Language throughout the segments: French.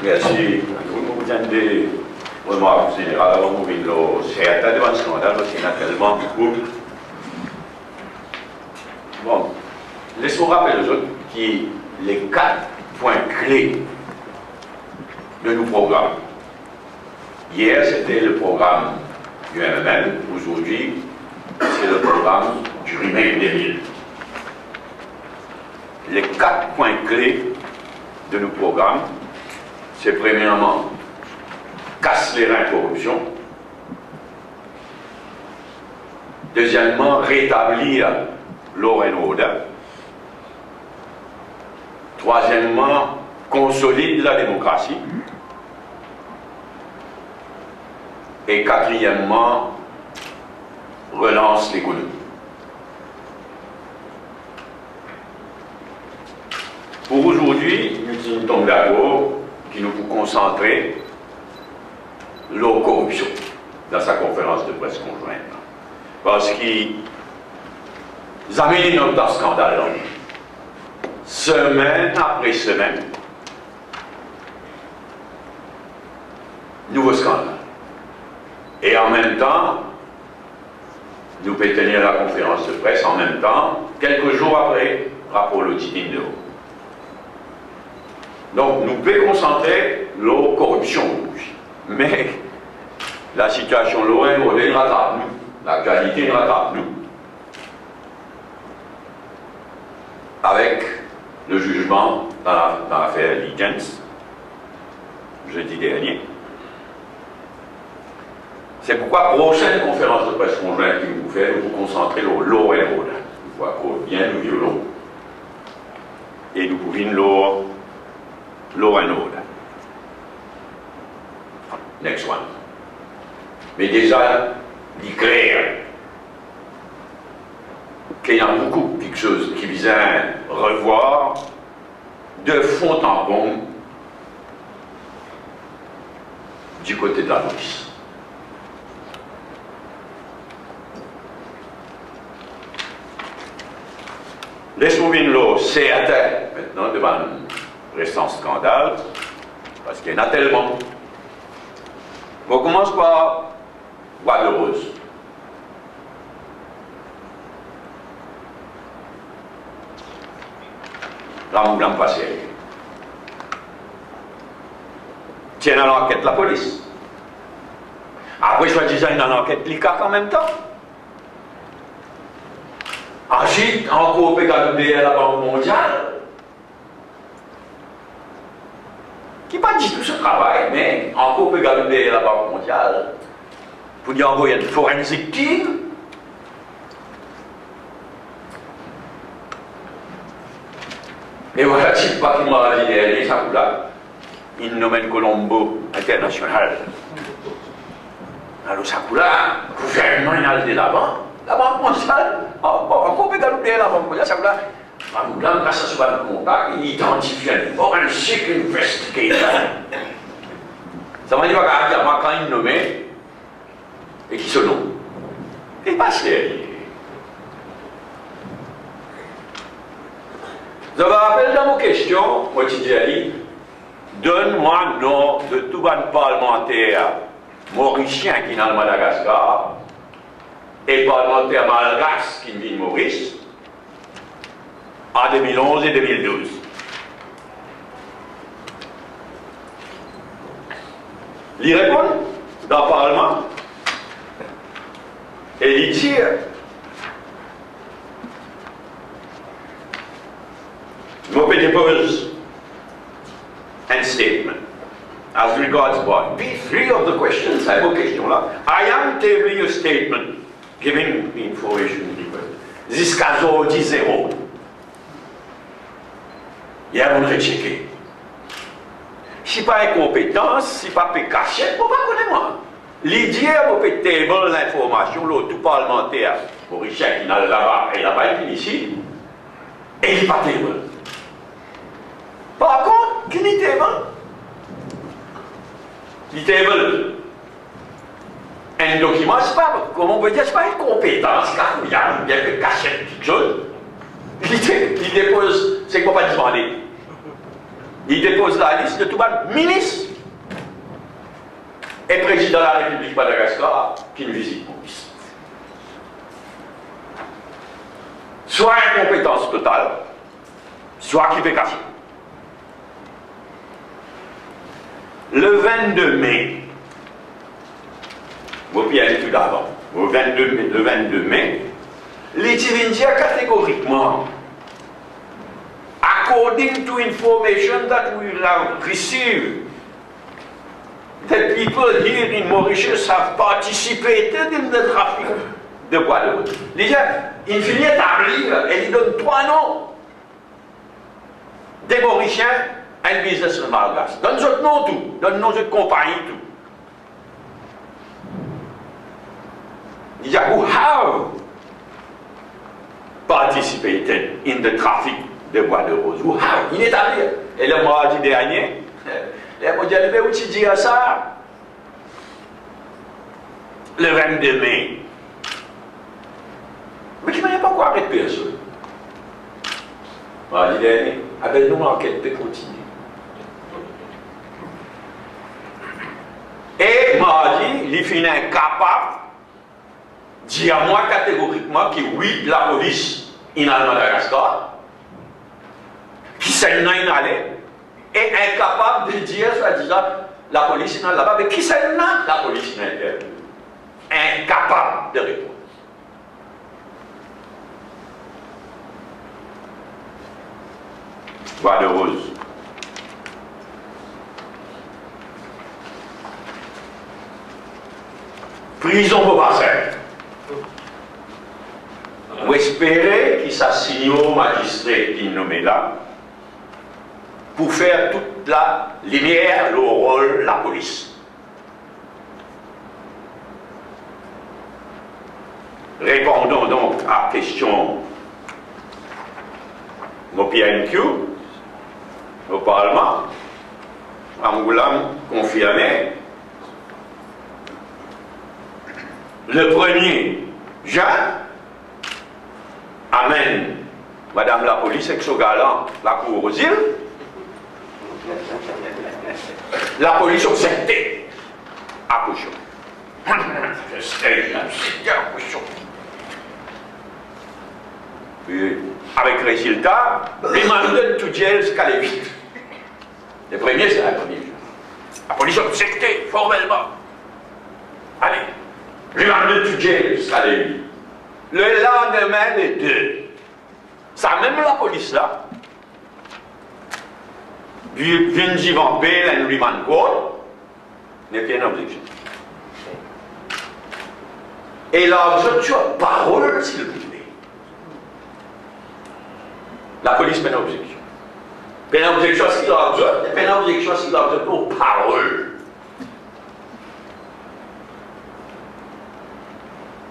Merci. Vous avez remarques générales avant de mourir. C'est un tas de scandale aussi, il y en a tellement beaucoup. Bon, laissez-moi rappeler aux autres qui les 4 points clés de nos programmes. Hier, c'était le programme du MML. Aujourd'hui, c'est le programme du remake des villes. Les 4 points clés de nos programmes, c'est premièrement casse les reins corruption. Deuxièmement, rétablir law and order. Troisièmement, consolide la démocratie. Et quatrièmement, relance l'économie. Pour aujourd'hui, nous sommes d'accord qu'il nous faut concentrer la corruption dans sa conférence de presse conjointe. Parce qu'ils amènent dans ce scandale, semaine après semaine, nouveau scandale. Et en même temps, nous pouvons tenir la conférence de presse en même temps, quelques jours après, rapport l'audit de haut. Donc, nous pouvons concentrer la corruption. Mais la situation lorraine, elle rattrape nous. La qualité rattrape nous. Avec le jugement dans l'affaire Ligens, jeudi dernier. C'est pourquoi, prochaine conférence de presse conjointe que nous faisons, nous nous concentrer sur l'eau et l'eau. Nous voyons bien nous violons. Et nous pouvons l'eau and order. Next one. Mais déjà, il est clair qu'il y a beaucoup quelque chose qui vise à revoir de fond en comble du côté de la police. Laissons venir le CAT maintenant devant le récent scandale, parce qu'il y en a tellement. On commence par Guadeloupe. Là, on ne pas sérieux. Tiens dans l'enquête la police. Après, soi-disant, dans l'enquête l'ICAC en même temps. Ensuite, encore PKW à la Banque mondiale, qui n'a pas dit tout ce travail, mais encore PKW à la Banque mondiale, pour y envoyer une forensic team. Et voilà, type patrimoine à l'idée, ça vous là, il nomme Colombo International. Alors, ça vous là, gouvernement, il a de l'avant. La Banque mondiale, encore plus galopé la Banque mondiale, ça veut dire, grâce à ce contact, il identifie un forensic investigator. Ça veut dire qu'il y a quand il nommé et qui se nomme. Et pas sérieux. Je me rappelle dans vos questions, moi je dis, donne-moi le nom de tout le parlementaire mauricien qui est dans le Madagascar. Et parlementaire malgache qui vit de Maurice en 2011 et 2012. Il répond dans le Parlement et il dit je me dépose un statement as regards what? Be3 of the questions, I have a question là. I am tabling a statement giving the information request. Jusqu'à aujourd'hui, 0. Il y a un rechecké. Si pas incompétence, si pas cachette, on ne peut pas connaître moi. L'idée, on peut table l'information, l'autre parlementaire, mauricien qui n'a là-bas et là-bas, il ici, et il n'est pas table. Par contre, qui n'est table? Il table. Un document, c'est pas, comment on peut dire, c'est pas une compétence, car il y a bien que cachette quelque chose. Il dépose, c'est quoi pas demander. Il dépose la liste de tout le ministre et président de la République de Madagascar qui ne visite Maurice. Soit incompétence totale, soit qui fait casser. Le 22 mai, vous pouvez tout d'avant, le 22 mai, les Tivindia catégoriquement, according to information that we have received, that people here in Mauritius have participated in the traffic de bois de rose. Déjà, il finit d'établir et il donne 3 noms des Mauriciens and business in Malgache. Donne autres noms tout, donne nos autres compagnies tout. Déjà, who have participated in the traffic de bois de rose. Who have, il est établi. Et le mardi dernier, les mondialistes, mais où tu dis ça? Le 22 mai. Mais qui n'a pas encore arrêté personne. Mardi dernier, avec nous, l'enquête peut continuer. Et mardi, il finit incapable de dire à moi catégoriquement que oui, la police in Madagascar, qui s'est inhalée, est incapable de dire, soi-disant, la police in là-bas, mais qui s'est la police in incapable de répondre. Bois de rose. Prison pour passer. Vous espérez qu'il s'assigne au magistrat qui nommé là pour faire toute la lumière, le rôle de la police. Répondons donc à la question au PNQ, au Parlement, Angoulam confirmé. Le 1er juin amène Madame la police avec son galant la cour aux îles. La police objectée à Couchon. Avec résultat, remanded to jail jusqu'à l'évite. Le premier, c'est la première. La police objectée formellement. Allez, remanded to jail jusqu'à l'évite. Le lendemain, les 2. Ça, même la police là, vient vivant bail and remand court, n'est pas une objection. Et l'objection, parole, s'il vous plaît. La police fait une objection. Fait une objection s'il l'objecte, fait une objection s'il l'objecte aux paroles.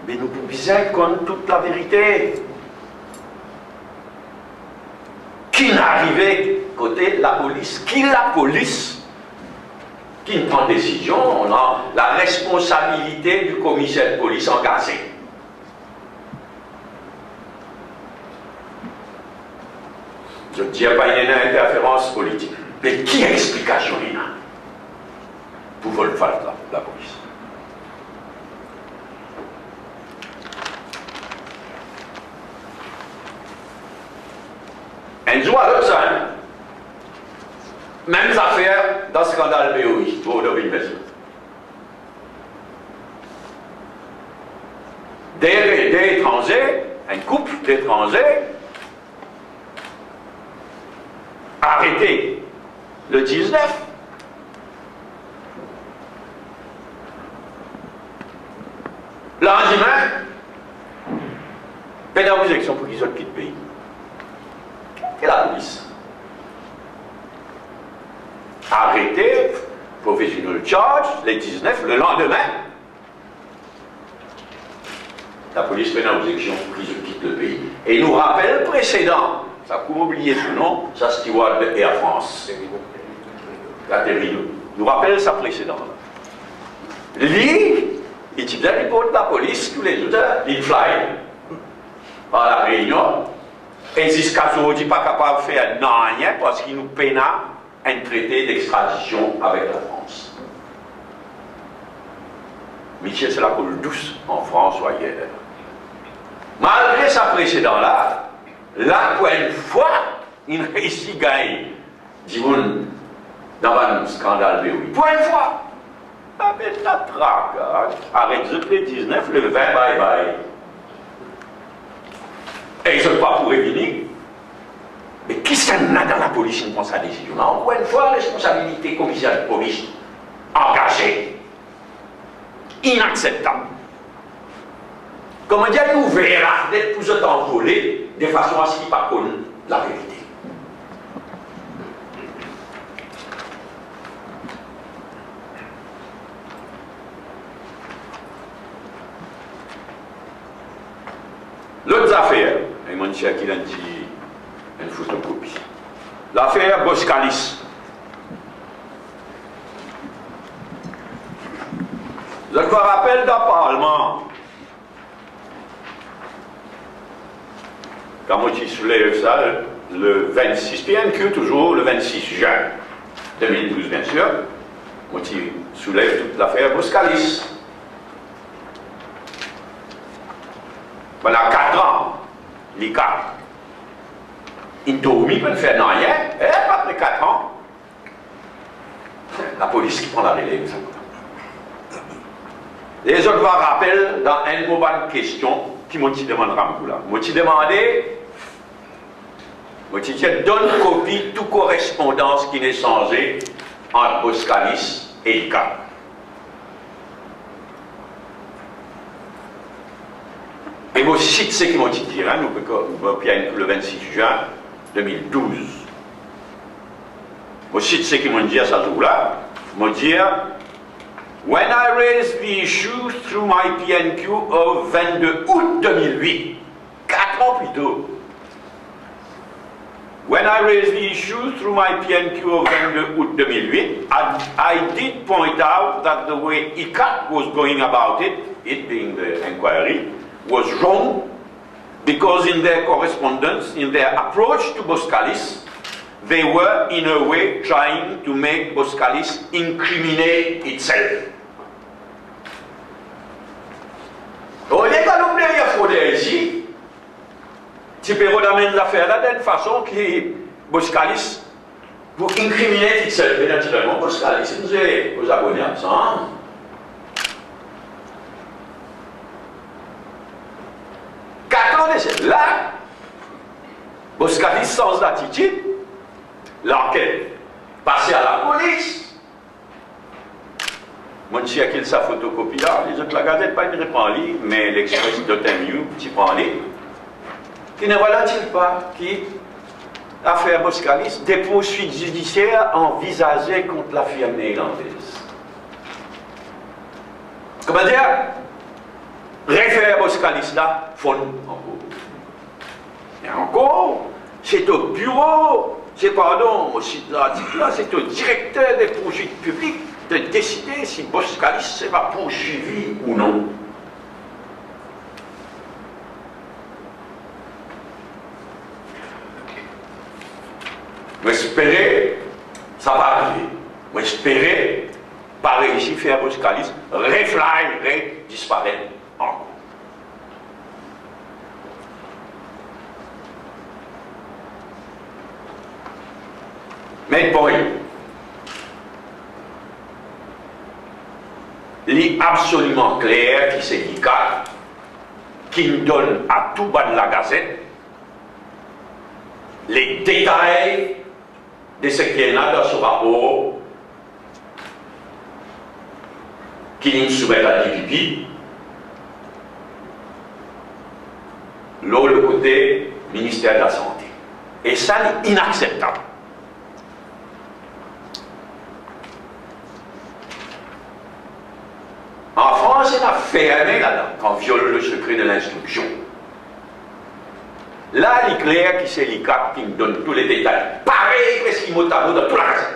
Mais nous pouvons bien connaître toute la vérité. Qui n'arrivait côté la police? Qui la police? Qui ne prend décision? On a la responsabilité du commissaire de police engagé. Je ne dis pas qu'il y a une interférence politique. Mais qui explication il y a pour le faire la police? Un jour à l'autre, même affaire dans le scandale BOI, Board of Investment. Des étrangers, un couple d'étrangers, arrêté le 19. Le lendemain, pénalisation pour qu'ils sortent de pays. Et la police. Arrêté, professional charge, les 19, le lendemain, la police fait une objection pour qu'ils quittent le pays. Et il nous rappelle le précédent, ça pour oublier ce nom, ça steward de Air France. Caterino. Nous rappelle ça précédent. Lui, il dit bien report de la police, tous les autres, il fly par la Réunion. Et jusqu'à ce jour, il n'est pas capable de faire rien parce qu'il nous peine un traité d'extradition avec la France. Michel, c'est la coule douce en France ou ailleurs. Malgré sa précédent-là, là, pour une fois, il réussit à gagner, dis-moi, dans un scandale de oui. Pour une fois, avec la traque, arrête le 19, le 20, bye bye. Et ils ne sont pas pour revenir. Mais qui s'en a dans la police qui prend sa décision? Encore une fois, responsabilité commissaire de police engagée. Inacceptable. Comment dire, nous verra d'être plus autant volé de façon à ce qu'il n'y ait pas connu la vérité. L'autre affaire, et mon cher qui l'a dit une photocopie. L'affaire Boskalis. Je me rappelle d'un parlement. Quand moi je soulève ça, le 26 PNQ, toujours le 26 juin 2012, bien sûr, moi je soulève toute l'affaire Boskalis. Pendant 4 ans, les 4. Ils ne peuvent faire rien, et après 4 ans, la police qui prend la relève. Les autres vont rappeler dans un moment de question qui m'ont dit demandé là. M'ont demandé, donne copie de toute correspondance qui n'est changée entre Boskalis et Lika. Et moi cite ce qu'ils m'ont dit, nous, le 26 juin 2012. Moi cite ce qu'ils m'ont dit à ce jour-là. Ils m'ont dit, when I raised the issue through my PNQ of 22 août 2008, 4 ans plus tôt. When I raised the issue through my PNQ of 22 août 2008, I did point out that the way ICAT was going about it, it being the inquiry, was wrong, because in their correspondence, in their approach to Boskalis, they were in a way trying to make Boskalis incriminate itself. On est dans le dernier fraudeur ici, tu peux redamener l'affaire là d'une façon que Boskalis, pour incriminate itself, et naturellement, Boskalis, nous est aux abonnés ensemble. Là, Boskalis sans attitude, l'enquête passée à la police. Mon chien qui sa photocopie là, les autres la gazette pas une prend livre, mais l'Express d'Otemio, tu prends livre. Qui ne voilà-t-il pas qui l'affaire Boskalis, des poursuites judiciaires envisagées contre la firme néerlandaise. Comment dire? Réfère Boskalis là, fond en cours. Et encore, c'est au bureau, c'est pardon, c'est au directeur des poursuites publiques de décider si Boskalis sera poursuivi ou non. J'espérais, ça va arriver. J'espérais, pas réussir à faire Boskalis, réfléchir, disparaître encore. Mais bon, il est absolument clair qui c'est l'ICAT qui nous donne à tout bas de la gazette les détails de ce qu'il y a dans ce rapport qui nous soumet à l'IPP, l'autre côté ministère de la Santé. Et ça, c'est inacceptable. En France, on a fermé là-dedans, quand on viole le secret de l'instruction. Là, il est clair que c'est l'ICAT qui me donne tous les détails. Pareil que ce qu'il mot à mot dans toute la raison.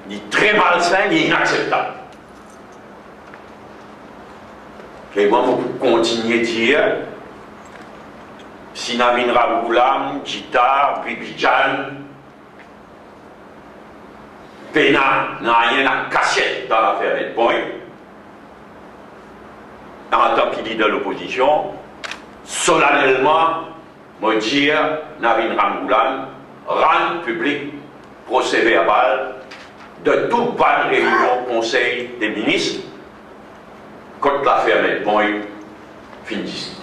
Il est très malsain, il est inacceptable. Et moi, je continue à dire si Navin Ramgoolam, Jita, Bibijan, Pena n'a rien à casser dans l'affaire Medpoint, en tant que leader de l'opposition, solennellement, me dire Navin Ramgoolam rend public procès verbal de toute bonne réunion Conseil des ministres contre l'affaire Medpoint fin discutée.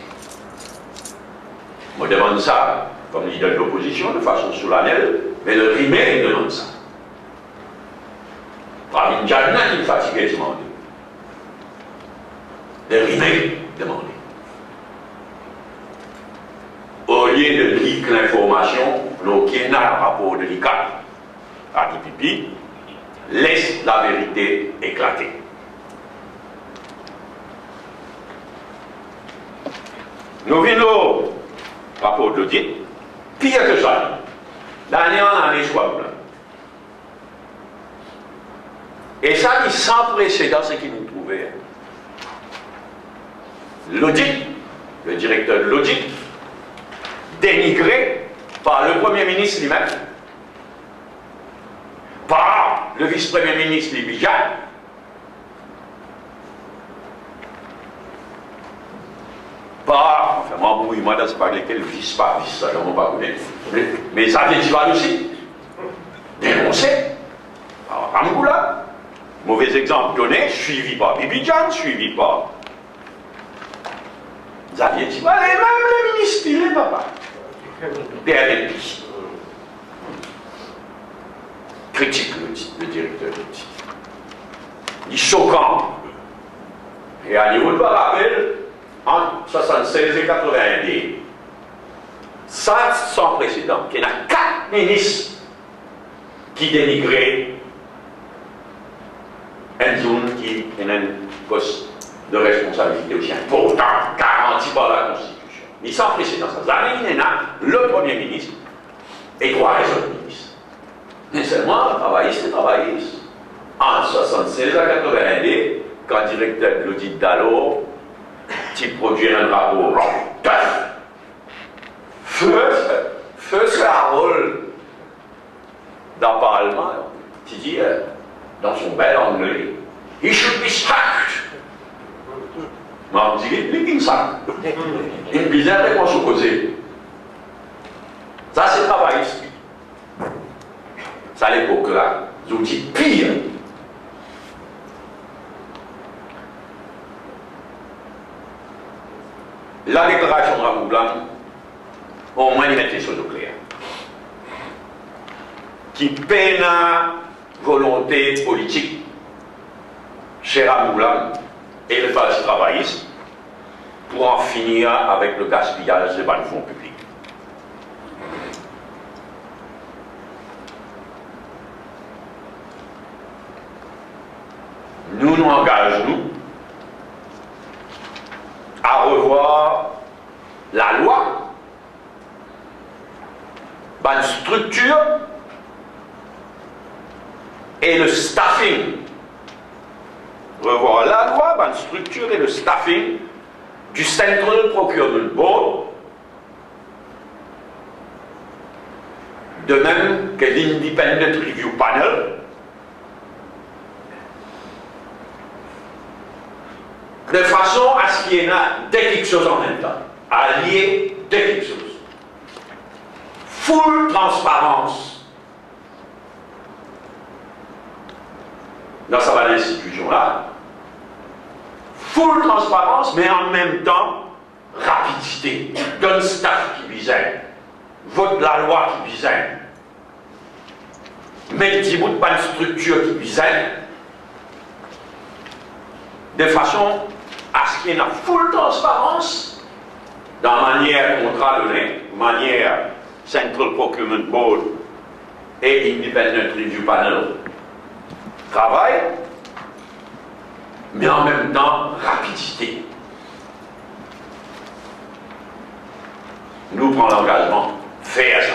Je demande ça comme leader de l'opposition de façon solennelle, mais le primaire demande ça. Parmi les gens qui sont fatigués, demandent. Le primaire demande. Au lieu de lire l'information bloquée dans le rapport de l'ICAP à Pipi, laisse la vérité éclater. Nous venons au rapport de l'audit, pire que ça, l'année en année soit blanc. Et ça dit sans précédent ce qui nous trouvait. L'audit, le directeur de l'audit, dénigré par le Premier ministre lui-même, par le vice-premier ministre Libijan, par, enfin, moi, dans ce pas lesquels vice pas vice, ça, je ne pas connaître. Mais ça vient d'Ivan aussi, dénoncé par Ramgoolam. Mauvais exemple donné, suivi par Bibijan, suivi par Xavier Tival, et même le ministre, il est papa. PNLP. Critique le directeur de l'outil. Il est choquant. Et à niveau de rappel, entre 76 et 82, ça sans précédent, qu'il y en a 4 ministres qui dénigraient un zone qui a un poste de responsabilité aussi important, garanti par la Constitution. Mais sans précédent, ça, il y en a le Premier ministre et 3 autres ministres. Mais seulement, travailliste et travailliste. En 76 à 82, quand le directeur de l'audit d'alors, tu produis un rapport feu ce rôle dans le Parlement, tu dis, dans son bel anglais, he should be sacked. Mais on dit, il est sack. Une bizarre réponse opposée. Ça, c'est travailliste. Ça, à l'époque-là, ils ont dit pire. La déclaration de Ramgoolam, au moins, il met les choses au clair. Qui peine à volonté politique chez Ramgoolam et le Parti travailliste pour en finir avec le gaspillage des fonds publics. Nous nous engageons à revoir la loi, la structure et le staffing. Revoir la loi, la structure et le staffing du Central Procurement Board, de même que l'Independent Review Panel, de façon à ce qu'il y ait dès quelque chose en même temps, allié dès quelque chose. Full transparence dans sa institution-là, full transparence, mais en même temps, rapidité. Donne staff qui visait, vote la loi qui visait, met des bouts de pas structure qui visait, de façon à ce qu'il y ait une full transparence dans la manière contrat donné, manière Central Procurement Board et Independent Review Panel travail, mais en même temps rapidité. Nous prenons l'engagement, faire ça.